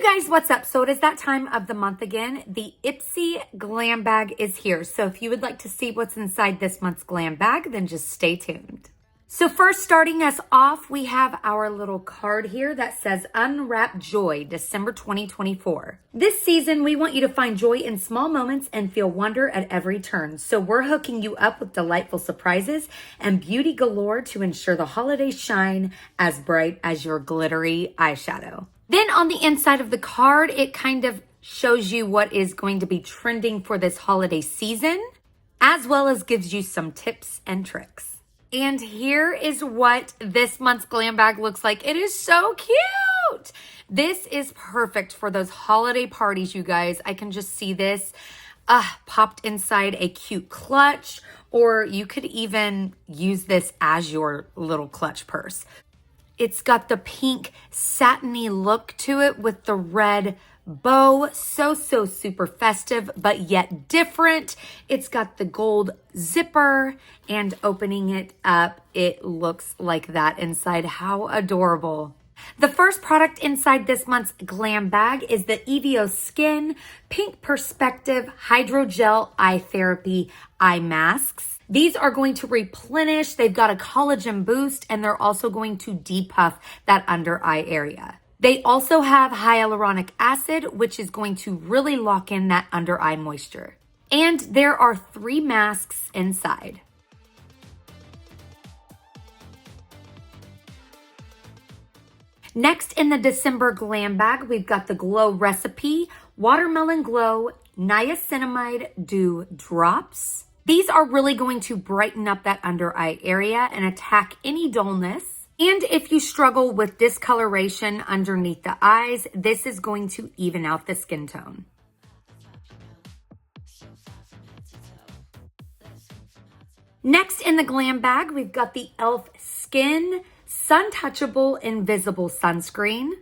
you guys, what's up? So it is that time of the month again. The Ipsy Glam bag is here. So if you would like to see what's inside this month's glam bag, then just stay tuned. So first, starting us off, we have our little card here that says Unwrap Joy, December 2024. This season, we want you to find joy in small moments and feel wonder at every turn. So we're hooking you up with delightful surprises and beauty galore to ensure the holidays shine as bright as your glittery eyeshadow. Then on the inside of the card, it kind of shows you what is going to be trending for this holiday season, as well as gives you some tips and tricks. And here is what this month's glam bag looks like. It is so cute. This is perfect for those holiday parties, you guys. I can just see this popped inside a cute clutch, or you could even use this as your little clutch purse. It's got the pink satiny look to it with the red bow. So super festive, but yet different. It's got the gold zipper, and opening it up, it looks like that inside. How adorable. The first product inside this month's glam bag is the Imovie Skin Pink Perspective Hydrogel Eye Therapy Eye Masks. These are going to replenish. They've got a collagen boost, and they're also going to depuff that under eye area. They also have hyaluronic acid, which is going to really lock in that under eye moisture. And there are 3 masks inside. Next in the December glam bag, we've got the Glow Recipe Watermelon Glow Niacinamide Dew Drops. These are really going to brighten up that under eye area and attack any dullness. And if you struggle with discoloration underneath the eyes, this is going to even out the skin tone. Next in the glam bag, we've got the e.l.f. Skin Sun Touchable Invisible Sunscreen.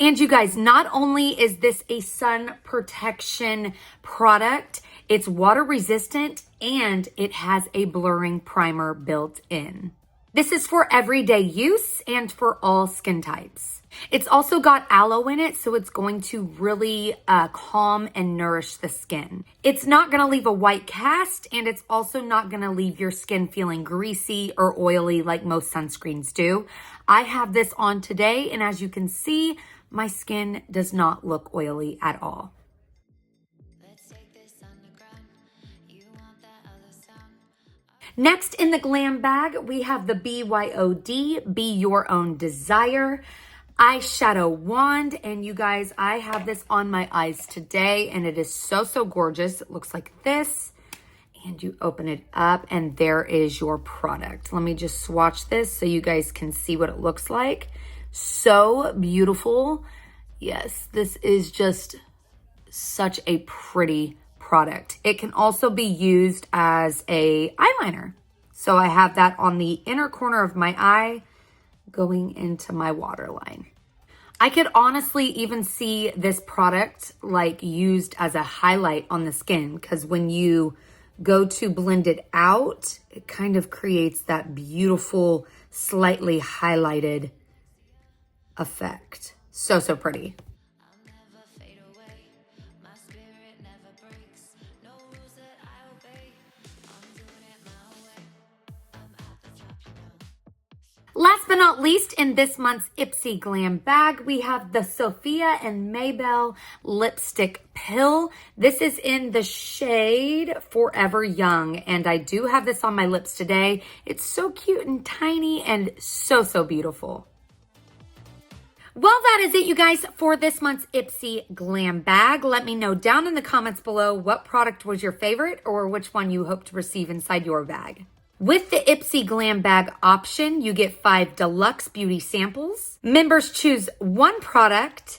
And you guys, not only is this a sun protection product, it's water resistant and it has a blurring primer built in. This is for everyday use and for all skin types. It's also got aloe in it, so it's going to really calm and nourish the skin. It's not going to leave a white cast, and it's also not going to leave your skin feeling greasy or oily like most sunscreens do. I have this on today, and as you can see, my skin does not look oily at all. Next in the glam bag, we have the BYOD, Be Your Own Desire eyeshadow wand. And you guys, I have this on my eyes today, and it is so gorgeous. It looks like this, and you open it up, and there is your product. Let me just swatch this so you guys can see what it looks like. So beautiful. Yes, this is just such a pretty product. It can also be used as a eyeliner. So I have that on the inner corner of my eye going into my waterline. I could honestly even see this product like used as a highlight on the skin, because when you go to blend it out, it kind of creates that beautiful, slightly highlighted effect. So pretty. Last but not least, in this month's Ipsy Glam bag, we have the Sophia and Maybelle Lipstick Pill. This is in the shade Forever Young, and I do have this on my lips today. It's so cute and tiny and so beautiful. Well, that is it, you guys, for this month's Ipsy Glam bag. Let me know down in the comments below what product was your favorite or which one you hope to receive inside your bag. With the Ipsy Glam bag option, you get 5 deluxe beauty samples. Members choose 1 product.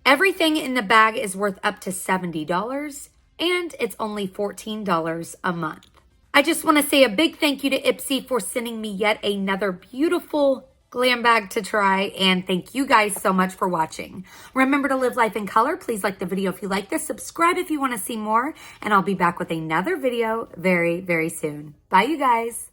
Everything in the bag is worth up to $70, and it's only $14 a month. I just want to say a big thank you to Ipsy for sending me yet another beautiful glam bag to try, and thank you guys so much for watching. Remember to live life in color. Please like the video if you like this, subscribe if you want to see more, and I'll be back with another video very soon. Bye, you guys.